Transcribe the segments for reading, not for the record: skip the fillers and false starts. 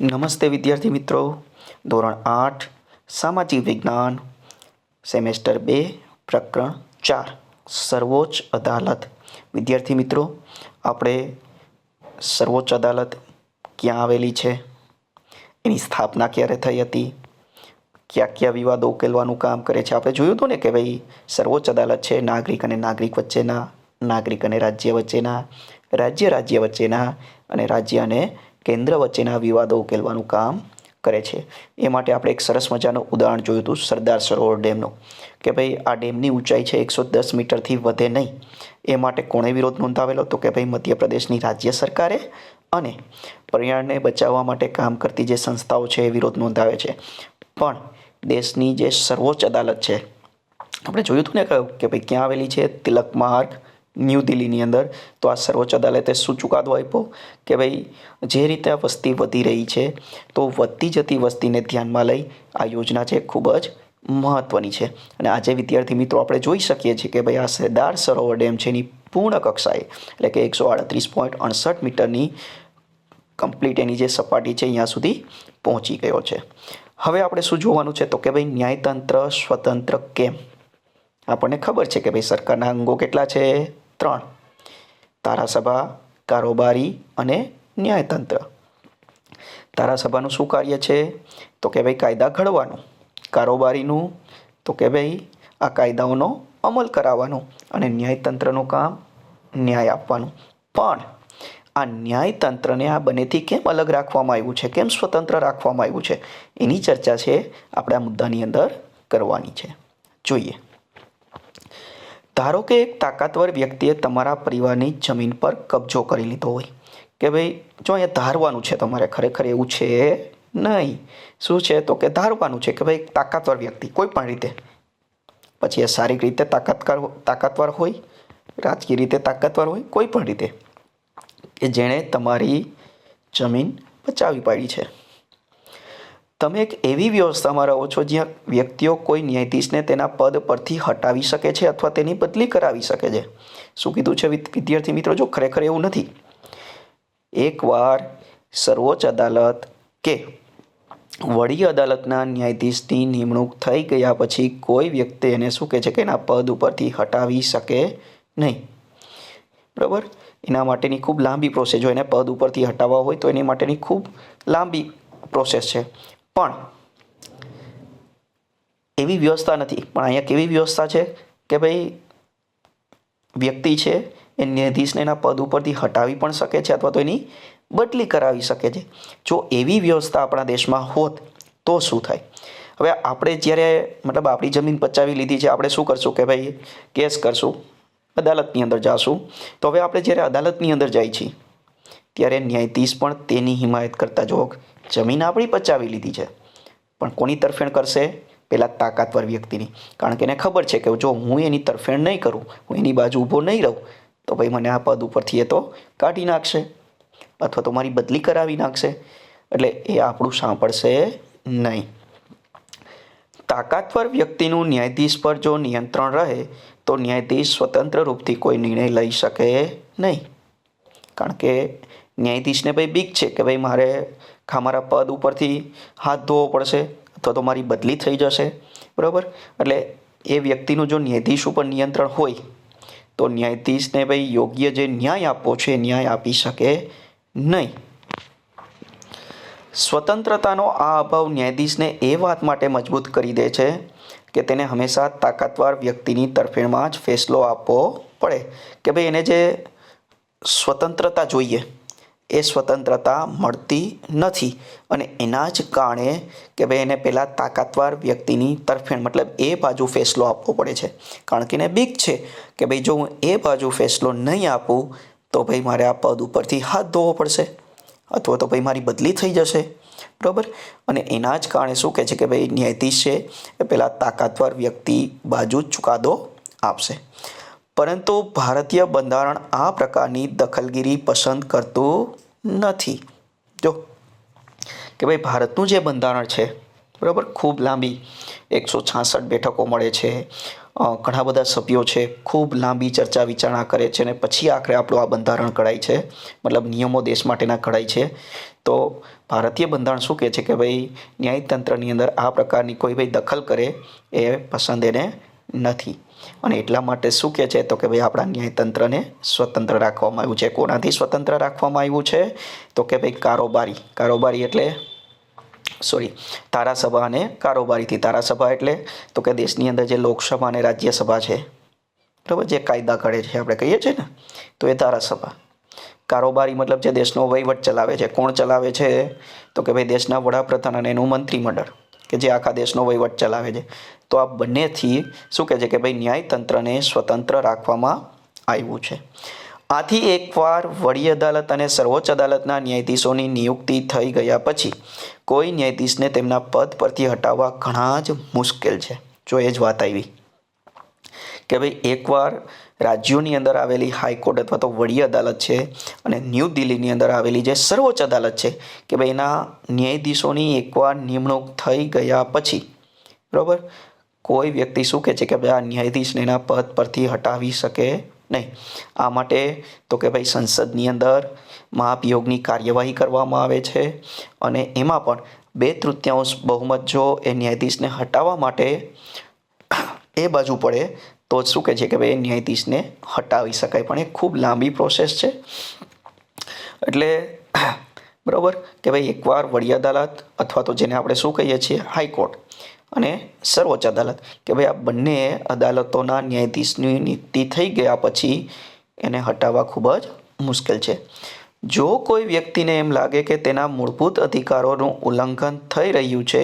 નમસ્તે વિદ્યાર્થી મિત્રો. ધોરણ 8 સામાજિક વિજ્ઞાન સેમેસ્ટર 2 પ્રકરણ 4 સર્વોચ્ચ અદાલત. વિદ્યાર્થી મિત્રો, આપણે સર્વોચ્ચ અદાલત ક્યાં આવેલી છે, એની સ્થાપના ક્યારે થઈ હતી, કયા કયા વિવાદો ઉકેલવાનું કામ કરે છે, આપણે જોયું હતું ને કે ભાઈ સર્વોચ્ચ અદાલત છે નાગરિક અને નાગરિક વચ્ચેના, નાગરિક અને રાજ્ય વચ્ચેના, રાજ્ય વચ્ચેના અને રાજ્ય અને કેન્દ્ર વચ્ચેના વિવાદો ઉકેલવાનું કામ કરે છે. એ માટે આપણે એક સરસ મજાનું ઉદાહરણ જોયું હતું સરદાર સરોવર ડેમનું, કે ભાઈ આ ડેમની ઊંચાઈ છે 110 મીટરથી વધે નહીં. એ માટે કોણે વિરોધ નોંધાવેલો? તો કે ભાઈ મધ્યપ્રદેશની રાજ્ય સરકારે અને પર્યાવરણને બચાવવા માટે કામ કરતી જે સંસ્થાઓ છે એ વિરોધ નોંધાવે છે. પણ દેશની જે સર્વોચ્ચ અદાલત છે, આપણે જોયું હતું ને કે ભાઈ ક્યાં આવેલી છે? તિલક માર્ગ, ન્યૂ દિલ્હીની અંદર. તો આ સર્વોચ્ચ અદાલતે શું ચુકાદો આપ્યો કે ભાઈ જે રીતે આ વસ્તી વધી રહી છે, તો વધતી જતી વસ્તીને ધ્યાનમાં લઈ આ યોજના છે ખૂબ જ મહત્ત્વની છે. અને આજે વિદ્યાર્થી મિત્રો આપણે જોઈ શકીએ છીએ કે ભાઈ આ સરદાર સરોવર ડેમ છે એની પૂર્ણ કક્ષાએ, એટલે કે 138.68 મીટરની કમ્પ્લીટ એની જે સપાટી છે અહીંયા સુધી પહોંચી ગયો છે. હવે આપણે શું જોવાનું છે? તો કે ભાઈ ન્યાયતંત્ર સ્વતંત્ર કેમ? આપણને ખબર છે કે ભાઈ સરકારના અંગો કેટલા છે? 3: ધારાસભા, કારોબારી અને ન્યાયતંત્ર. ધારાસભાનું શું કાર્ય છે? તો કે ભાઈ કાયદા ઘડવાનું. કારોબારીનું તો કે ભાઈ આ કાયદાઓનો અમલ કરાવવાનો. અને ન્યાયતંત્રનું કામ ન્યાય આપવાનું. પણ આ ન્યાયતંત્રને આ બંનેથી કેમ અલગ રાખવામાં આવ્યું છે, કેમ સ્વતંત્ર રાખવામાં આવ્યું છે, એની ચર્ચા છે આપણે આ મુદ્દાની અંદર કરવાની છે. જોઈએ. ધારો કે એક તાકાતવર વ્યક્તિએ તમારા પરિવારની જમીન પર કબજો કરી લીધો હોય. કે ભાઈ જો અહીંયા ધારવાનું છે, તમારે ખરેખર એવું છે નહીં. શું છે? તો કે ધારવાનું છે કે ભાઈ તાકાતવર વ્યક્તિ કોઈ પણ રીતે, પછી એ શારીરિક રીતે તાકાતવર હોય, રાજકીય રીતે તાકાતવર હોય, કોઈ પણ રીતે, કે જેણે તમારી જમીન બચાવી પાડી છે. તમે એક એવી વ્યવસ્થામાં રહો છો જ્યાં વ્યક્તિઓ કોઈ ન્યાયાધીશને તેના પદ પરથી હટાવી શકે છે અથવા તેની બદલી કરાવી શકે છે. શું કીધું છે વિદ્યાર્થી મિત્રો? જો ખરેખર એવું નથી. એકવાર સર્વોચ્ચ અદાલત કે વડી અદાલતના ન્યાયાધીશની નિમણૂક થઈ ગયા પછી કોઈ વ્યક્તિ એને શું કહે છે કે એના પદ ઉપરથી હટાવી શકે નહીં. બરાબર? એના માટેની ખૂબ લાંબી પ્રોસેસ. જો એને પદ ઉપરથી હટાવવા હોય તો એની માટેની ખૂબ લાંબી પ્રોસેસ છે. પણ એવી વ્યવસ્થા નથી. પણ અહીંયા કેવી વ્યવસ્થા છે કે ભાઈ વ્યક્તિ છે એ ન્યાયાધીશને એના પદ ઉપરથી હટાવી પણ શકે છે અથવા તો એની બદલી કરાવી શકે છે. જો એવી વ્યવસ્થા આપણા દેશમાં હોત તો શું થાય? હવે આપણે જ્યારે મતલબ આપણી જમીન બચાવી લીધી છે, આપણે શું કરશું કે ભાઈ કેસ કરશું, અદાલતની અંદર જાશું. તો હવે આપણે જ્યારે અદાલતની અંદર જાય છીએ ત્યારે ન્યાયાધીશ પણ તેની હિમાયત કરતા જો જમીન આપણી બચાવી લીધી છે, પણ કોની તરફેણ કરશે? પેલા તાકાતવર વ્યક્તિની. કારણ કે એને ખબર છે કે જો હું એની તરફેણ નહીં કરું, હું એની બાજુ ઊભો નહીં રહું, તો ભાઈ મને આ પદ ઉપરથી એ તો કાઢી નાખશે અથવા તો મારી બદલી કરાવી નાખશે. એટલે એ આપણું સાંભળશે નહીં. તાકાતવર વ્યક્તિનું ન્યાયાધીશ પર જો નિયંત્રણ રહે તો ન્યાયાધીશ સ્વતંત્ર રૂપથી કોઈ નિર્ણય લઈ શકે નહીં. કારણ કે ન્યાયાધીશને ભાઈ બીક છે કે ભાઈ મારા પદ ઉપરથી હાથ ધોવો પડશે અથવા તો મારી બદલી થઈ જશે. બરાબર? એટલે એ વ્યક્તિનું જો ન્યાયાધીશ ઉપર નિયંત્રણ હોય તો ન્યાયાધીશને ભાઈ યોગ્ય જે ન્યાય આપવો છે એ ન્યાય આપી શકે નહીં. સ્વતંત્રતાનો આ અભાવ ન્યાયાધીશને એ વાત માટે મજબૂત કરી દે છે કે તેને હંમેશા તાકાતવાર વ્યક્તિની તરફેણમાં જ ફેસલો આપવો પડે. કે ભાઈ એને જે સ્વતંત્રતા જોઈએ એ સ્વતંત્રતા મળતી નથી. અને એના જ કારણે કે ભાઈ એને પહેલાં તાકાતવાર વ્યક્તિની તરફેણ મતલબ એ બાજુ ફેસલો આપવો પડે છે. કારણ કે એને બીક છે કે ભાઈ જો હું એ બાજુ ફેસલો નહીં આપું તો ભાઈ મારે આ પદ ઉપરથી હાથ ધોવો પડશે અથવા તો ભાઈ મારી બદલી થઈ જશે. બરાબર? અને એના જ કારણે શું કહે છે કે ભાઈ ન્યાયાધીશ છે એ પહેલાં તાકાતવાર વ્યક્તિ બાજુ જ ચુકાદો આપશે. પરંતુ ભારતીય બંધારણ આ પ્રકારની દખલગીરી પસંદ કરતું નથી. જો કે ભાઈ ભારતનું જે બંધારણ છે બરાબર, ખૂબ લાંબી 166 બેઠકો મળે છે, ઘણા બધા સભ્યો છે, ખૂબ લાંબી ચર્ચા વિચારણા કરે છે અને પછી આખરે આપણું આ બંધારણ ઘડાય છે, મતલબ નિયમો દેશ માટેના ઘડાય છે. તો ભારતીય બંધારણ શું કહે છે કે ભાઈ ન્યાયતંત્રની અંદર આ પ્રકારની કોઈ ભાઈ દખલ કરે એ પસંદ એને નથી. અને એટલા માટે શું કહે છે તો કે ભાઈ આપણા ન્યાયતંત્રને સ્વતંત્ર રાખવામાં આવ્યું છે. કોનાથી સ્વતંત્ર રાખવામાં આવ્યું છે તો કે ભાઈ કારોબારી એટલે ધારાસભા અને કારોબારીથી. ધારાસભા એટલે તો કે દેશની અંદર જે લોકસભા અને રાજ્યસભા છે, બરાબર, જે કાયદા ઘડે છે આપણે કહીએ છીએ ને, તો એ ધારાસભા. કારોબારી મતલબ જે દેશનો વહીવટ ચલાવે છે. કોણ ચલાવે છે તો કે ભાઈ દેશના વડાપ્રધાન અને એનું મંત્રીમંડળ કે જે આખા દેશનો વહીવટ ચલાવે છે. તો આ બંનેથી શું કહે છે કે ભાઈ ન્યાયતંત્રને સ્વતંત્ર રાખવામાં આવ્યું છે. આથી એકવાર વડી અદાલત અને સર્વોચ્ચ અદાલતના ન્યાયાધીશોની નિયુક્તિ થઈ ગયા પછી કોઈ ન્યાયાધીશને તેમના પદ પરથી હટાવવા ઘણા જ મુશ્કેલ છે. જો એ જ વાત આવી કે ભાઈ એકવાર રાજ્યોની અંદર આવેલી હાઈકોર્ટ અથવા તો વડી અદાલત છે અને ન્યૂ દિલ્હીની અંદર આવેલી જે સર્વોચ્ચ અદાલત છે કે ભાઈ એના ન્યાયાધીશોની એકવાર નિમણૂક થઈ ગયા પછી, બરાબર, કોઈ વ્યક્તિ શું કહે છે કે ભાઈ આ ન્યાયાધીશને એના પદ પરથી હટાવી શકે નહીં. આ માટે તો કે ભાઈ સંસદની અંદર મહાભિયોગની કાર્યવાહી કરવામાં આવે છે અને એમાં પણ 2/3 બહુમત જો એ ન્યાયાધીશને હટાવવા માટે એ બાજુ પડે તો શું કહે છે કે ભાઈ એ ન્યાયાધીશને હટાવી શકાય. પણ એ ખૂબ લાંબી પ્રોસેસ છે. એટલે બરાબર કે ભાઈ એકવાર વડી અદાલત અથવા તો જેને આપણે શું કહીએ છીએ હાઈકોર્ટ અને સર્વોચ્ચ અદાલત કે ભાઈ આ બંને અદાલતોના ન્યાયાધીશની નિયુક્તિ થઈ ગયા પછી એને હટાવવા ખૂબ જ મુશ્કેલ છે. જો કોઈ વ્યક્તિને એમ લાગે કે તેના મૂળભૂત અધિકારોનું ઉલ્લંઘન થઈ રહ્યું છે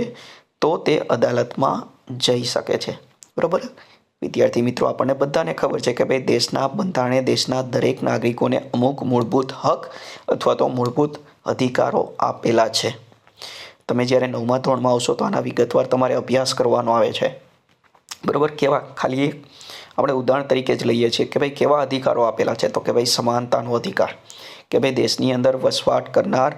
તો તે અદાલતમાં જઈ શકે છે. બરાબર વિદ્યાર્થી મિત્રો, આપણને બધાને ખબર છે કે ભાઈ દેશના બંધારણે દેશના દરેક નાગરિકોને અમુક મૂળભૂત હક અથવા તો મૂળભૂત અધિકારો આપેલા છે. તમે જ્યારે 9મા ધોરણમાં આવશો તો આના વિગતવાર તમારે અભ્યાસ કરવાનો આવે છે. બરાબર, કેવા, ખાલી આપણે ઉદાહરણ તરીકે જ લઈએ છીએ કે ભાઈ કેવા અધિકારો આપેલા છે તો કે ભાઈ સમાનતાનો અધિકાર કે ભાઈ દેશની અંદર વસવાટ કરનાર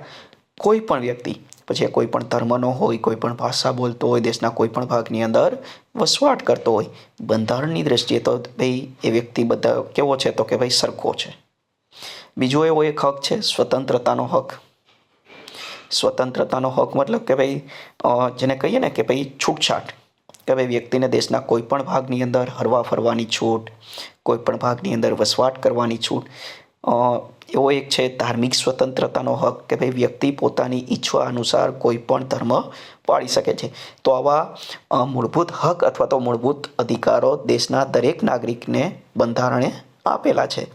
કોઈ પણ વ્યક્તિ, પછી કોઈ પણ ધર્મનો હોય, કોઈ પણ ભાષા બોલતો હોય, દેશના કોઈ પણ ભાગની અંદર વસવાટ કરતો હોય, બંધારણની દ્રષ્ટિએ તો ભાઈ એ વ્યક્તિ બધા કેવો છે તો કે ભાઈ સરખો છે. બીજો એવો એક હક છે સ્વતંત્રતાનો હક. સ્વતંત્રતાનો હક મતલબ કે ભાઈ જેને કહીએ ને કે ભાઈ છૂટછાટ, કે ભાઈ વ્યક્તિને દેશના કોઈ પણ ભાગની અંદર હરવા ફરવાની છૂટ, કોઈ પણ ભાગની અંદર વસવાટ કરવાની છૂટ. એવો એક છે ધાર્મિક સ્વતંત્રતાનો હક કે ભાઈ વ્યક્તિ પોતાની ઈચ્છા અનુસાર કોઈ પણ ધર્મ પાળી શકે છે. તો આવા મૂળભૂત હક અથવા તો મૂળભૂત અધિકારો દેશના દરેક નાગરિકને બંધારણે આપેલા છે.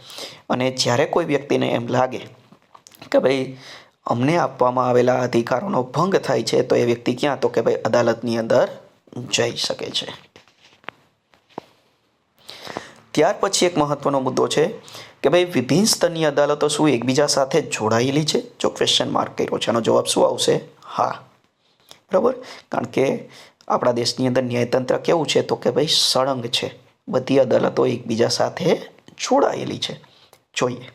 અને જ્યારે કોઈ વ્યક્તિને એમ લાગે કે ભાઈ અમને આપવામાં આવેલા અધિકારોનો ભંગ થાય છે તો એ વ્યક્તિ ક્યાં તો કે ભાઈ અદાલતની અંદર જઈ શકે છે. ત્યાર પછી એક મહત્વનો મુદ્દો છે કે ભાઈ વિભિન્ન સ્તરની અદાલતો શું એકબીજા સાથે જોડાયેલી છે? જો ક્વેશ્ચન માર્ક કર્યો છે, આનો જવાબ શું આવશે? હા. બરાબર, કારણ કે આપણા દેશની અંદર ન્યાયતંત્ર કેવું છે તો કે ભાઈ સળંગ છે. બધી અદાલતો એકબીજા સાથે જોડાયેલી છે. જોઈએ.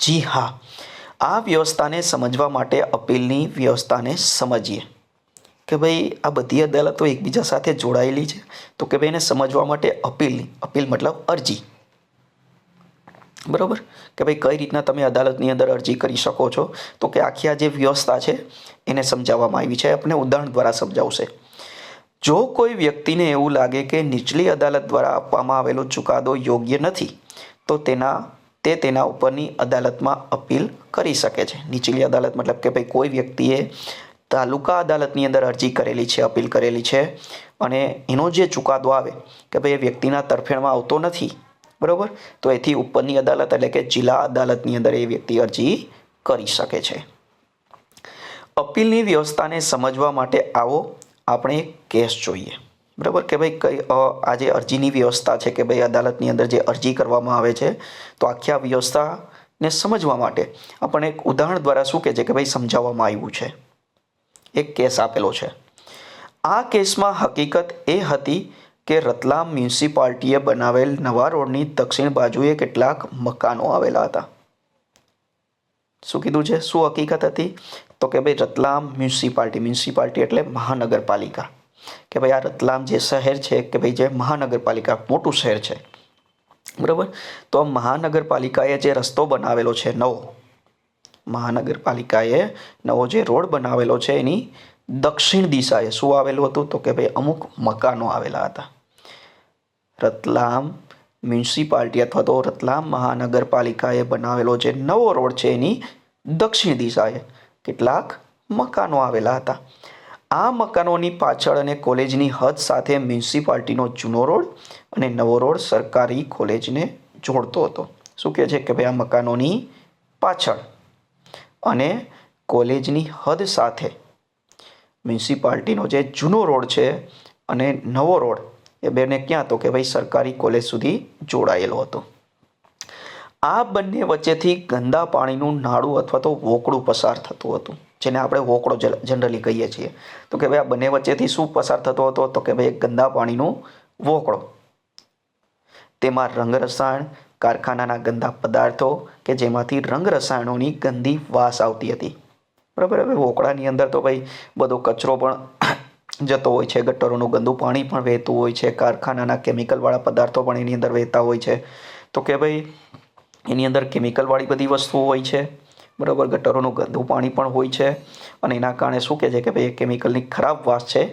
જી હા, આ વ્યવસ્થાને સમજવા માટે અપીલની વ્યવસ્થાને સમજીએ કે ભાઈ આ બધી અદાલતો એકબીજા સાથે જોડાયેલી છે તો કે ભાઈ એને સમજવા માટે અપીલ મતલબ અરજી. બરાબર કે ભાઈ કઈ રીતના તમે અદાલતની અંદર અરજી કરી શકો છો તો કે આખી આ જે વ્યવસ્થા છે એને સમજાવવામાં આવી છે. આપણે ઉદાહરણ દ્વારા સમજાવશે. જો કોઈ વ્યક્તિને એવું લાગે કે નીચલી અદાલત દ્વારા આપવામાં આવેલો ચુકાદો યોગ્ય નથી તો તેના ઉપરની અદાલતમાં અપીલ કરી શકે છે. નીચલી અદાલત મતલબ કે ભાઈ કોઈ વ્યક્તિએ તાલુકા અદાલતની અંદર અરજી કરેલી છે, અપીલ કરેલી છે અને એનો જે ચુકાદો આવે કે ભાઈ એ વ્યક્તિના તરફેણમાં આવતો નથી, બરાબર, તો એથી ઉપરની અદાલત એટલે કે જિલ્લા અદાલતની અંદર એ વ્યક્તિ અરજી કરી શકે છે. અપીલની વ્યવસ્થાને સમજવા માટે આવો આપણે એક કેસ જોઈએ. બરાબર કે ભાઈ આ જે અરજીની વ્યવસ્થા છે કે ભાઈ અદાલતની અંદર જે અરજી કરવામાં આવે છે તો આખી આ વ્યવસ્થાને સમજવા માટે આપણે એક ઉદાહરણ દ્વારા શું કહે છે કે ભાઈ સમજાવવામાં આવ્યું છે. એક કેસ આપેલો છે. આ કેસમાં હકીકત એ હતી કે રતલામ મ્યુનિસિપાલિટીએ બનાવેલ નવા રોડની દક્ષિણ બાજુએ કેટલાક મકાનો આવેલા હતા. શું કીધું છે? શું હકીકત હતી? તો કે ભાઈ રતલામ મ્યુનિસિપાલિટી એટલે મહાનગરપાલિકા, કે ભાઈ આ રતલામ જે શહેર છે કે ભાઈ જે મહાનગરપાલિકા મોટું શહેર છે, બરાબર. તો મહાનગરપાલિકાએ જે રસ્તો બનાવેલો છે નવો, મહાનગરપાલિકાએ નવો જે રોડ બનાવેલો છે એની દક્ષિણ દિશાએ શું આવેલું હતું, તો કે ભાઈ અમુક મકાનો આવેલા હતા. રતલામ મ્યુનિસિપાલિટી અથવા તો રતલામ મહાનગરપાલિકાએ બનાવેલો જે નવો રોડ છે એની દક્ષિણ દિશાએ કેટલાક મકાનો આવેલા હતા. આ મકાનોની પાછળ અને કોલેજની હદ સાથે મ્યુનિસિપાલિટીનો જૂનો રોડ અને નવો રોડ સરકારી કોલેજને જોડતો હતો. શું કહે છે કે ભાઈ આ મકાનોની પાછળ અને કોલેજની હદ સાથે મ્યુનિસિપાલિટીનો જે જૂનો રોડ છે અને નવો રોડ એ બેને ક્યાં તો કે ભાઈ સરકારી કોલેજ સુધી જોડાયેલો હતો. આ બંને વચ્ચેથી ગંદા પાણીનું નાળું અથવા તો વોકળું પસાર થતું હતું, જેને આપણે વોકળો જનરલી કહીએ છીએ. તો કે ભાઈ આ બંને વચ્ચેથી શું પસાર થતો હતો, તો કે ભાઈ ગંદા પાણીનું વોકળો. તેમાં રંગ રસાયણ, કારખાનાના ગંદા પદાર્થો કે જેમાંથી રંગ રસાયણોની ગંદી વાસ આવતી હતી, બરાબર. હવે વોકળાની અંદર તો ભાઈ બધો કચરો પણ જતો હોય છે, ગટરોનું ગંદુ પાણી પણ વહેતું હોય છે, કારખાનાના કેમિકલવાળા પદાર્થો પણ એની અંદર વહેતા હોય છે. તો કે ભાઈ એની અંદર કેમિકલવાળી બધી વસ્તુઓ હોય છે, બરાબર. ગટરોનું ગંદુ પાણી પણ હોય છે અને એના કારણે શું કહે છે કે ભાઈ કેમિકલની ખરાબ વાસ છે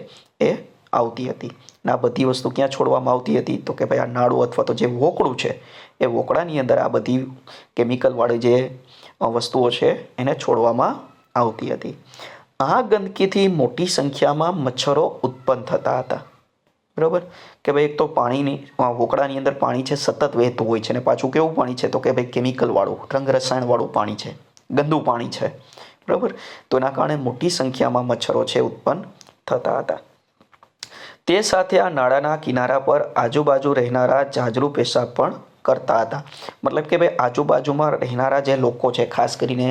એ આવતી હતી. અને આ બધી વસ્તુ ક્યાં છોડવામાં આવતી હતી, તો કે ભાઈ આ નાળું અથવા તો જે વોકળું છે એ વોકળાની અંદર આ બધી કેમિકલવાળી જે વસ્તુઓ છે એને છોડવામાં આવતી હતી. આ ગંદકીથી મોટી સંખ્યામાં મચ્છરો ઉત્પન્ન થતા હતા, બરાબર. કે ભાઈ એક તો પાણીની વોકળાની અંદર પાણી છે સતત વહેતું હોય છે, અને પાછું કેવું પાણી છે, તો કે ભાઈ કેમિકલવાળું રંગ રસાયણવાળું પાણી છે, ગંદુ પાણી છે, બરાબર. તો એના કારણે મોટી સંખ્યામાં મચ્છરો છે ઉત્પન્ન થતા હતા. તે સાથે આ નાળાના કિનારા પર આજુબાજુ રહેનારા જાજરૂ પેશાબ પણ કરતા હતા. મતલબ કે ભાઈ આજુબાજુમાં રહેનારા જે લોકો છે, ખાસ કરીને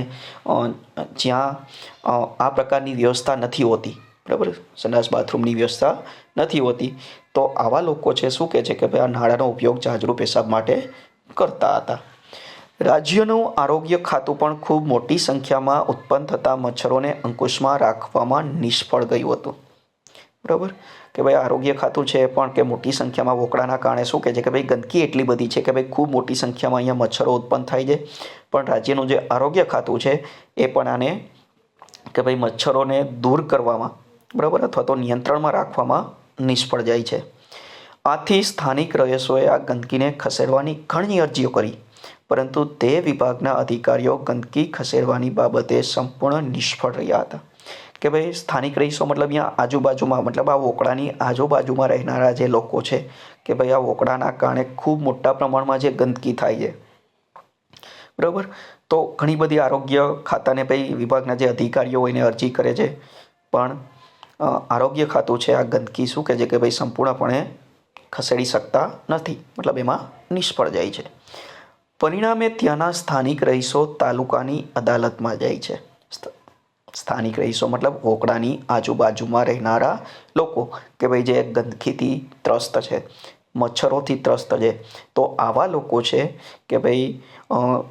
જ્યાં આ પ્રકારની વ્યવસ્થા નથી હોતી, બરાબર, સંડાસ બાથરૂમની વ્યવસ્થા નથી હોતી, તો આવા લોકો છે શું કહે છે કે ભાઈ આ નાળાનો ઉપયોગ જાજરૂ પેશાબ માટે કરતા હતા. રાજ્યનું આરોગ્ય ખાતું પણ ખૂબ મોટી સંખ્યામાં ઉત્પન્ન થતા મચ્છરોને અંકુશમાં રાખવામાં નિષ્ફળ ગયું હતું, બરાબર. કે ભાઈ આરોગ્ય ખાતું છે પણ કે મોટી સંખ્યામાં વોકળાના કારણે શું કહે છે કે ભાઈ ગંદકી એટલી બધી છે કે ભાઈ ખૂબ મોટી સંખ્યામાં અહીંયા મચ્છરો ઉત્પન્ન થાય છે, પણ રાજ્યનું જે આરોગ્ય ખાતું છે એ પણ આને કે ભાઈ મચ્છરોને દૂર કરવામાં, બરાબર, અથવા તો નિયંત્રણમાં રાખવામાં નિષ્ફળ જાય છે. આથી સ્થાનિક રહીશોએ આ ગંદકીને ખસેડવાની ઘણી અરજીઓ કરી, પરંતુ તે વિભાગના અધિકારીઓ ગંદકી ખસેડવાની બાબતે સંપૂર્ણ નિષ્ફળ રહ્યા હતા. કે ભાઈ સ્થાનિક રહીશો મતલબ અહીંયા આજુબાજુમાં, મતલબ આ વોકળાની આજુબાજુમાં રહેનારા જે લોકો છે કે ભાઈ આ વોકળાના કારણે ખૂબ મોટા પ્રમાણમાં જે ગંદકી થાય છે, બરાબર. તો ઘણી બધી આરોગ્ય ખાતાને ભાઈ વિભાગના જે અધિકારીઓ હોય એને અરજી કરે છે, પણ આરોગ્ય ખાતું છે આ ગંદકી શું કહે છે કે ભાઈ સંપૂર્ણપણે ખસેડી શકતા નથી, મતલબ એમાં નિષ્ફળ જાય છે. પરિણામે ત્યાંના સ્થાનિક રહીશો તાલુકાની અદાલતમાં જાય છે. સ્થાનિક રહીશો મતલબ વોકળાની આજુબાજુમાં રહેનારા લોકો કે ભાઈ જે ગંદકીથી ત્રસ્ત છે, મચ્છરોથી ત્રસ્ત છે, તો આવા લોકો છે કે ભાઈ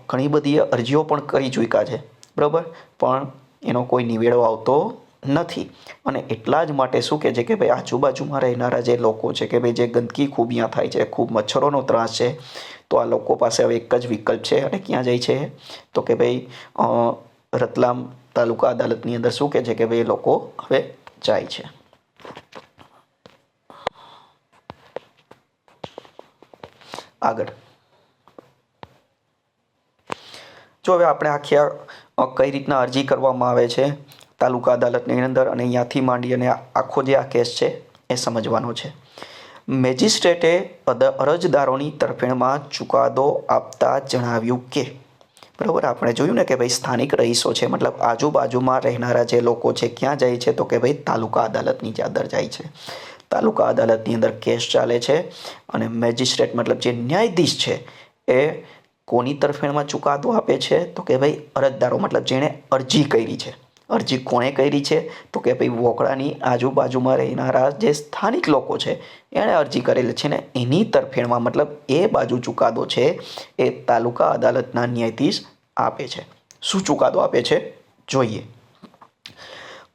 ઘણી બધી અરજીઓ પણ કરી ચૂક્યા છે, બરાબર, પણ એનો કોઈ નિવેડો આવતો નથી. અને એટલા જ માટે શું કહે છે કે ભાઈ આજુબાજુમાં રહેનારા જે લોકો છે કે ભાઈ જે ગંદકી ખૂબ અહીંયા થાય છે, ખૂબ મચ્છરોનો ત્રાસ છે, તો આ લોકો પાસે હવે એક જ વિકલ્પ છે અને ક્યાં જાય છે તો કે ભાઈ રતલામ તાલુકા અદાલતની અંદર શું કહે છે કે ભાઈ એ લોકો હવે જાય છે. આગળ જો હવે આપણે આખી કઈ રીતના અરજી કરવામાં આવે છે તાલુકા અદાલતની અંદર અને અહીંયાથી માંડી અને આખો જે આ કેસ છે એ સમજવાનો છે. મેજિસ્ટ્રેટે અરજદારોની તરફેણમાં ચુકાદો આપતા જણાવ્યું કે, બરાબર, આપણે જોયું ને કે ભાઈ સ્થાનિક રહીશો છે મતલબ આજુબાજુમાં રહેનારા જે લોકો છે ક્યાં જાય છે તો કે ભાઈ તાલુકા અદાલતની અંદર જાય છે. તાલુકા અદાલતની અંદર કેસ ચાલે છે અને મેજિસ્ટ્રેટ મતલબ જે ન્યાયાધીશ છે એ કોની તરફેણમાં ચુકાદો આપે છે તો કે ભાઈ અરજદારો મતલબ જેણે અરજી કરી છે. અરજી કોણે કરી છે તો કે ભાઈ વોકળાની આજુબાજુમાં રહેનારા જે સ્થાનિક લોકો છે એણે અરજી કરેલી છે ને એની તરફેણમાં મતલબ એ બાજુ ચુકાદો છે એ તાલુકા અદાલતના ન્યાયાધીશ આપે છે. શું ચુકાદો આપે છે જોઈએ.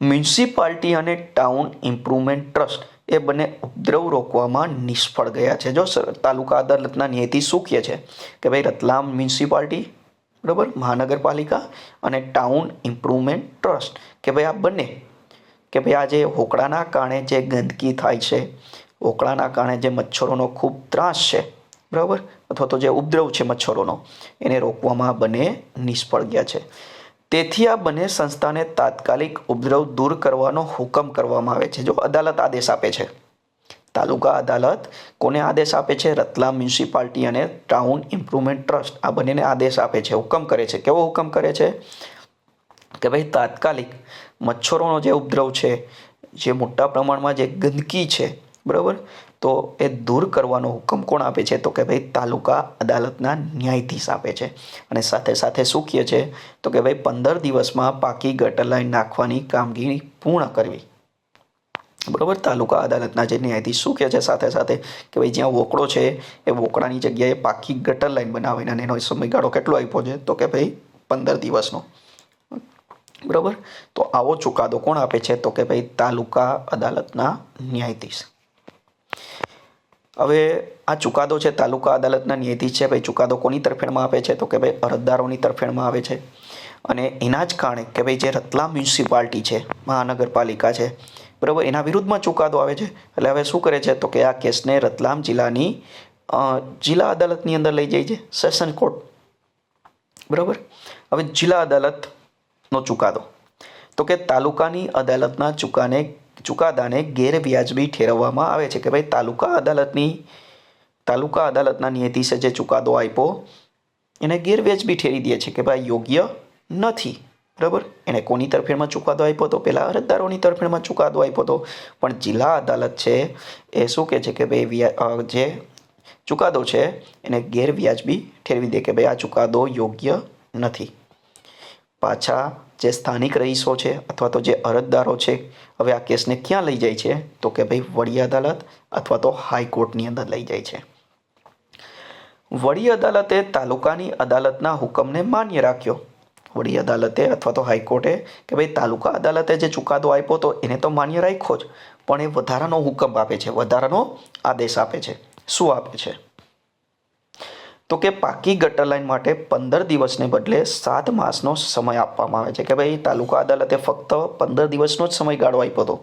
મ્યુનિસિપાલિટી અને ટાઉન ઇમ્પ્રુવમેન્ટ ટ્રસ્ટ એ બંને ઉપદ્રવ રોકવામાં નિષ્ફળ ગયા છે. જો તાલુકા અદાલતના ન્યાયાધીશ શું કહે છે કે ભાઈ રતલામ મ્યુનિસિપાલિટી, બરાબર, મહાનગરપાલિકા અને ટાઉન ઇમ્પ્રુવમેન્ટ ટ્રસ્ટ કે ભાઈ આ બંને કે ભાઈ આ જે હોકળાના કારણે જે ગંદકી થાય છે, હોકળાના કારણે જે મચ્છરોનો ખૂબ ત્રાસ છે, બરાબર, અથવા તો જે ઉપદ્રવ છે મચ્છરોનો, એને રોકવામાં બંને નિષ્ફળ ગયા છે. તેથી આ બંને સંસ્થાને તાત્કાલિક ઉપદ્રવ દૂર કરવાનો હુકમ કરવામાં આવે છે. જો અદાલત આદેશ આપે છે, તાલુકા અદાલત કોને આદેશ આપે છે? રતલામ મ્યુનિસિપાલિટી અને ટાઉન ઇમ્પ્રુવમેન્ટ ટ્રસ્ટ આ બંનેને આદેશ આપે છે, હુકમ કરે છે. કેવો હુકમ કરે છે કે ભાઈ તાત્કાલિક મચ્છરોનો જે ઉપદ્રવ છે, જે મોટા પ્રમાણમાં જે ગંદકી છે, બરાબર, તો એ દૂર કરવાનો હુકમ કોણ આપે છે? તો કે ભાઈ તાલુકા અદાલતના ન્યાયાધીશ આપે છે. અને સાથે સાથે શું કહે છે તો કે ભાઈ 15 દિવસમાં પાકી ગટર લાઈન નાખવાની કામગીરી પૂર્ણ કરવી. બરાબર, તાલુકા અદાલતના જે ન્યાયાધીશ શું કહે છે સાથે સાથે કે ભાઈ જ્યાં વોકળો છે એ વોકળાની જગ્યાએ પાકી ગટર લાઈન બનાવીને, અને એનો સમયગાળો કેટલો આપ્યો છે તો કે ભાઈ 15 દિવસનો. બરાબર, તો આવો ચુકાદો કોણ આપે છે તો કે ભાઈ તાલુકા અદાલતના ન્યાયાધીશ. હવે આ ચુકાદો છે તાલુકા અદાલતના ન્યાયાધીશ છે, ભાઈ ચુકાદો કોની તરફેણમાં આપે છે તો કે ભાઈ અરજદારોની તરફેણમાં આવે છે. અને એના જ કારણે કે ભાઈ જે રતલામ મ્યુનિસિપાલિટી છે, મહાનગરપાલિકા છે, બરાબર, એના વિરુદ્ધમાં ચુકાદો આવે છે. એટલે હવે શું કરે છે તો કે આ કેસને રતલામ જિલ્લાની જિલ્લા અદાલતની અંદર લઈ જાય છે, સેશન કોર્ટ. બરાબર, હવે જિલ્લા અદાલતનો ચુકાદો તો કે તાલુકાની અદાલતના ચુકાદાને ગેરવ્યાજબી ઠેરવવામાં આવે છે. કે ભાઈ તાલુકા અદાલતના ન્યાયાધીશે જે ચુકાદો આપ્યો એને ગેરવ્યાજબી ઠેરી દે છે કે ભાઈ યોગ્ય નથી. બરાબર, એને કોની તરફેણમાં ચુકાદો આપ્યો તો? પહેલાં અરજદારોની તરફેણમાં ચુકાદો આપ્યો હતો, પણ જિલ્લા અદાલત છે એ શું કહે છે કે ભાઈ જે ચુકાદો છે એને ગેરવ્યાજબી ઠેરવી દે કે ભાઈ આ ચુકાદો યોગ્ય નથી. પાછા જે સ્થાનિક રહીશો છે અથવા તો જે અરજદારો છે, હવે આ કેસને ક્યાં લઈ જાય છે તો કે ભાઈ વડી અદાલત અથવા તો હાઈકોર્ટની અંદર લઈ જાય છે. વડી અદાલતે તાલુકાની અદાલતના હુકમને માન્ય રાખ્યો. વડી અદાલતે અથવા તો હાઈકોર્ટે કે ભાઈ તાલુકા અદાલતે જે ચુકાદો આપ્યો તો એને તો માન્ય રાખ્યો જ, પણ એ વધારાનો હુકમ આપે છે, વધારાનો આદેશ આપે છે. શું આપે છે તો કે પાકી ગટર લાઈન માટે 15 દિવસને બદલે 7 માસનો સમય આપવામાં આવે છે. કે ભાઈ તાલુકા અદાલતે ફક્ત 15 દિવસનો જ સમયગાળો આપ્યો હતો,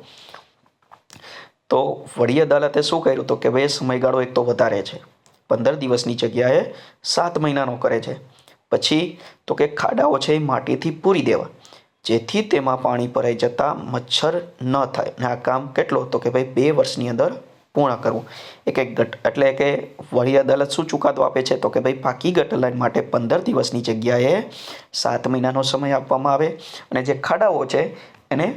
તો વડી અદાલતે શું કર્યું તો કે ભાઈ સમયગાળો એક તો વધારે છે, 15 દિવસની જગ્યાએ 7 મહિનાનો કરે છે. પછી તો કે ખાડાઓ છે એ માટીથી પૂરી દેવા, જેથી તેમાં પાણી ભરાઈ જતા મચ્છર ન થાય. અને આ કામ કેટલો તો કે ભાઈ 2 વર્ષની અંદર પૂર્ણ કરવું. એટલે કે વડી અદાલત શું ચુકાદો આપે છે તો કે ભાઈ પાકી ગટર લાઈન માટે 15 દિવસની જગ્યાએ 7 મહિનાનો સમય આપવામાં આવે, અને જે ખાડાઓ છે એને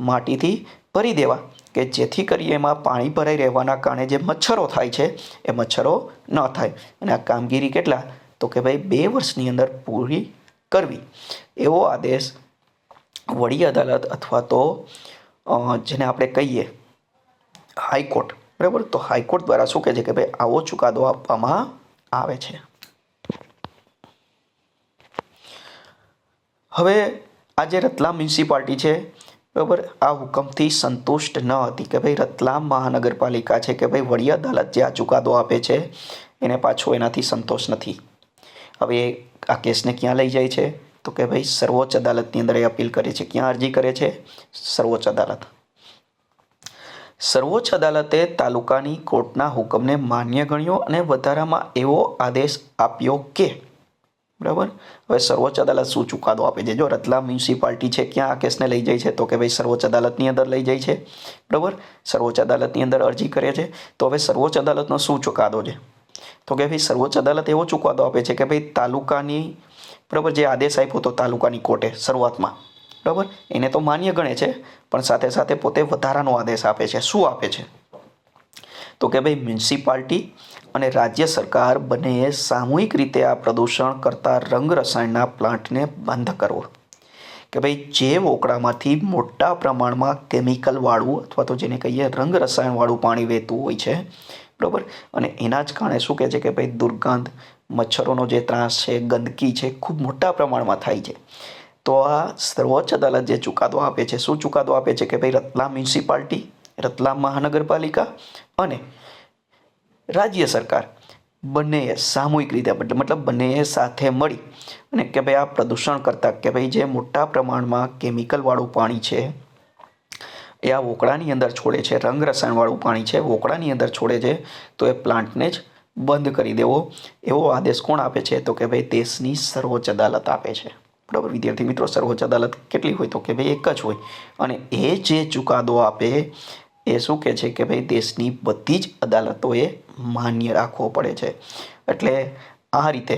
માટીથી ભરી દેવા કે જેથી કરી એમાં પાણી ભરાઈ રહેવાના કારણે જે મચ્છરો થાય છે એ મચ્છરો ન થાય. અને આ કામગીરી કેટલા તો કે ભાઈ 2 વર્ષની અંદર પૂરી કરવી. એવો આદેશ વડી અદાલત અથવા તો જેને આપણે કહીએ હાઈકોર્ટ, બરાબર, તો હાઈકોર્ટ દ્વારા શું કહે છે કે ભાઈ આવો ચુકાદો આપવામાં આવે છે. હવે આ જે રતલામ મ્યુનિસિપાલિટી છે, બરાબર, આ હુકમથી સંતુષ્ટ ન હતી કે ભાઈ રતલામ મહાનગરપાલિકા છે કે ભાઈ વડી અદાલત જે આ ચુકાદો આપે છે એને પાછો એનાથી સંતોષ નથી. હવે આ કેસને ક્યાં લઈ જાય છે તો કે ભાઈ સર્વોચ્ચ અદાલતની અંદર એ અપીલ કરે છે. ક્યાં અરજી કરે છે? સર્વોચ્ચ અદાલત. સર્વોચ્ચ અદાલતે તાલુકાની કોર્ટના હુકમને માન્ય ગણ્યો અને વધારામાં એવો આદેશ આપ્યો કે, બરાબર, હવે સર્વોચ્ચ અદાલત શું ચુકાદો આપે છે? જો રતલામ મ્યુનિસિપાલિટી છે ક્યાં આ કેસને લઈ જાય છે તો કે ભાઈ સર્વોચ્ચ અદાલતની અંદર લઈ જાય છે, બરાબર, સર્વોચ્ચ અદાલતની અંદર અરજી કરે છે. તો હવે સર્વોચ્ચ અદાલતનો શું ચુકાદો છે તો કે ભાઈ સર્વોચ્ચ અદાલત એવો ચુકાદો આપે છે કે ભાઈ તાલુકાની, બરાબર, જે આદેશ આપ્યો હતો તાલુકાની કોર્ટે શરૂઆતમાં, બરાબર, એને તો માન્ય ગણે છે, પણ સાથે સાથે પોતે વધારાનો આદેશ આપે છે. શું આપે છે તો કે ભાઈ મ્યુનિસિપાલિટી અને રાજ્ય સરકાર બંનેએ સામૂહિક રીતે આ પ્રદૂષણ કરતા રંગ રસાયણના પ્લાન્ટને બંધ કરવો. કે ભાઈ જે વોકળામાંથી મોટા પ્રમાણમાં કેમિકલવાળું અથવા તો જેને કહીએ રંગ રસાયણવાળું પાણી વહેતું હોય છે, બરાબર, અને એના જ કારણે શું કહે છે કે ભાઈ દુર્ગંધ, મચ્છરોનો જે ત્રાસ છે, ગંદકી છે, ખૂબ મોટા પ્રમાણમાં થાય છે. તો આ સર્વોચ્ચ અદાલત જે ચુકાદો આપે છે, શું ચુકાદો આપે છે કે ભાઈ રતલામ મ્યુનિસિપાલિટી, રતલામ મહાનગરપાલિકા અને રાજ્ય સરકાર બંનેએ સામૂહિક રીતે મતલબ બંનેએ સાથે મળી અને કે ભાઈ આ પ્રદૂષણ કરતા કે ભાઈ જે મોટા પ્રમાણમાં કેમિકલવાળું પાણી છે એ આ વોકળાની અંદર છોડે છે, રંગ રસાયણવાળું પાણી છે વોકળાની અંદર છોડે છે, તો એ પ્લાન્ટને જ બંધ કરી દેવો એવો આદેશ કોણ આપે છે? તો કે ભાઈ દેશની સર્વોચ્ચ અદાલત આપે છે. બરાબર વિદ્યાર્થી મિત્રો, સર્વોચ્ચ અદાલત કેટલી હોય? તો કે ભાઈ એક જ હોય. અને એ જે ચુકાદો આપે એ શું કહે છે કે ભાઈ દેશની બધી જ અદાલતોએ માન્ય રાખવો પડે છે. એટલે આ રીતે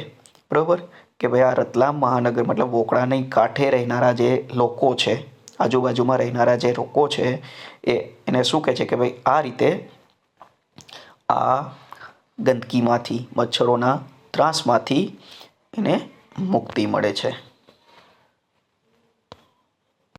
બરાબર કે ભાઈ આ રતલામ મહાનગર મતલબ વોકળાની કાંઠે રહેનારા જે લોકો છે, આજુબાજુમાં રહેનારા જે લોકો છે એને શું કહે છે કે ભાઈ આ રીતે આ ગંદકીમાંથી, મચ્છરોના ત્રાસમાંથી એને મુક્તિ મળે છે.